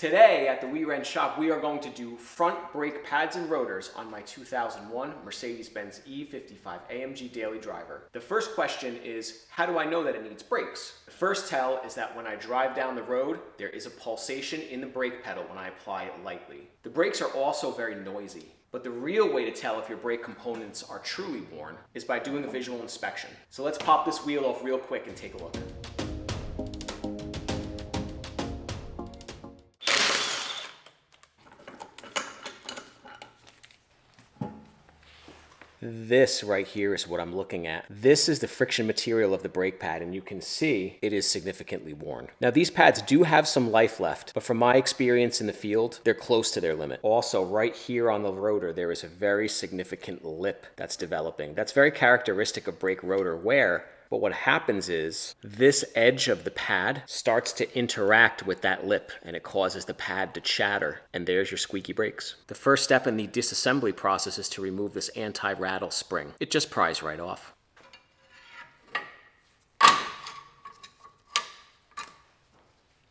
Today at the WeRent shop, we are going to do front brake pads and rotors on my 2001 Mercedes Benz E55 AMG daily driver. The first question is, how do I know that it needs brakes? The first tell is that when I drive down the road, there is a pulsation in the brake pedal when I apply it lightly. The brakes are also very noisy. But the real way to tell if your brake components are truly worn is by doing a visual inspection. So let's pop this wheel off real quick and take a look. This right here is what I'm looking at. This is the friction material of the brake pad, and you can see it is significantly worn. Now these pads do have some life left, but from my experience in the field, they're close to their limit. Also, right here on the rotor, there is a very significant lip that's developing. That's very characteristic of brake rotor wear. But what happens is this edge of the pad starts to interact with that lip and it causes the pad to chatter, and there's your squeaky brakes. The first step in the disassembly process is to remove this anti-rattle spring. It just pries right off.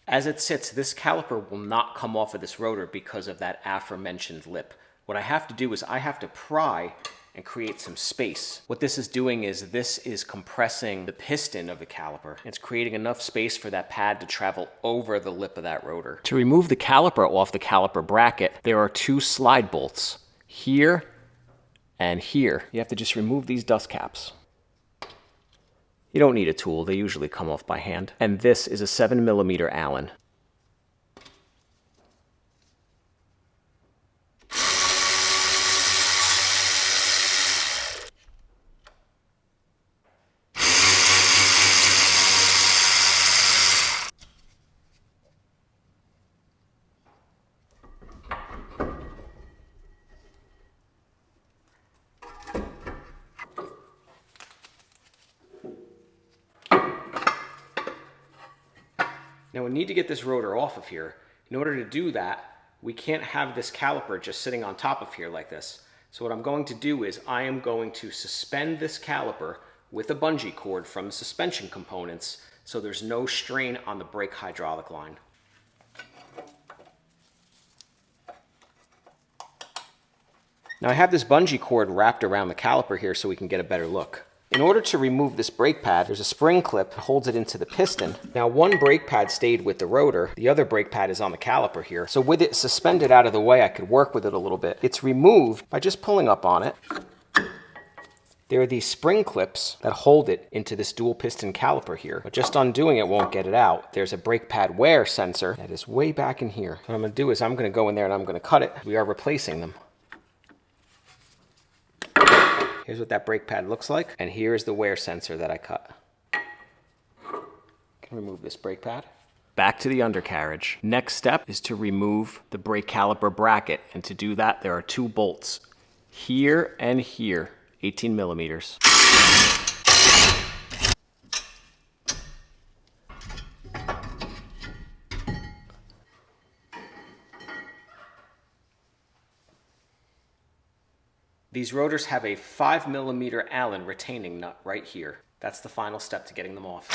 As it sits, this caliper will not come off of this rotor because of that aforementioned lip. What I have to do is I have to pry and create some space. What this is doing is this is compressing the piston of the caliper. It's creating enough space for that pad to travel over the lip of that rotor. To remove the caliper off the caliper bracket, there are two slide bolts, here and here. You have to just remove these dust caps. You don't need a tool, they usually come off by hand. And this is a 7mm Allen. Now we need to get this rotor off of here. In order to do that, we can't have this caliper just sitting on top of here like this. So what I'm going to do is I am going to suspend this caliper with a bungee cord from the suspension components so there's no strain on the brake hydraulic line. Now I have this bungee cord wrapped around the caliper here so we can get a better look. In order to remove this brake pad, there's a spring clip that holds it into the piston. Now one brake pad stayed with the rotor, the other brake pad is on the caliper here. So with it suspended out of the way, I could work with it a little bit. It's removed by just pulling up on it. There are these spring clips that hold it into this dual piston caliper here, but just undoing it won't get it out. There's a brake pad wear sensor that is way back in here. What I'm gonna do is I'm gonna go in there and I'm gonna cut it. We are replacing them. Here's what that brake pad looks like, and here's the wear sensor that I cut. Can remove this brake pad. Back to the undercarriage. Next step is to remove the brake caliper bracket, and to do that there are two bolts, here and here, 18mm. These rotors have a 5mm Allen retaining nut right here. That's the final step to getting them off.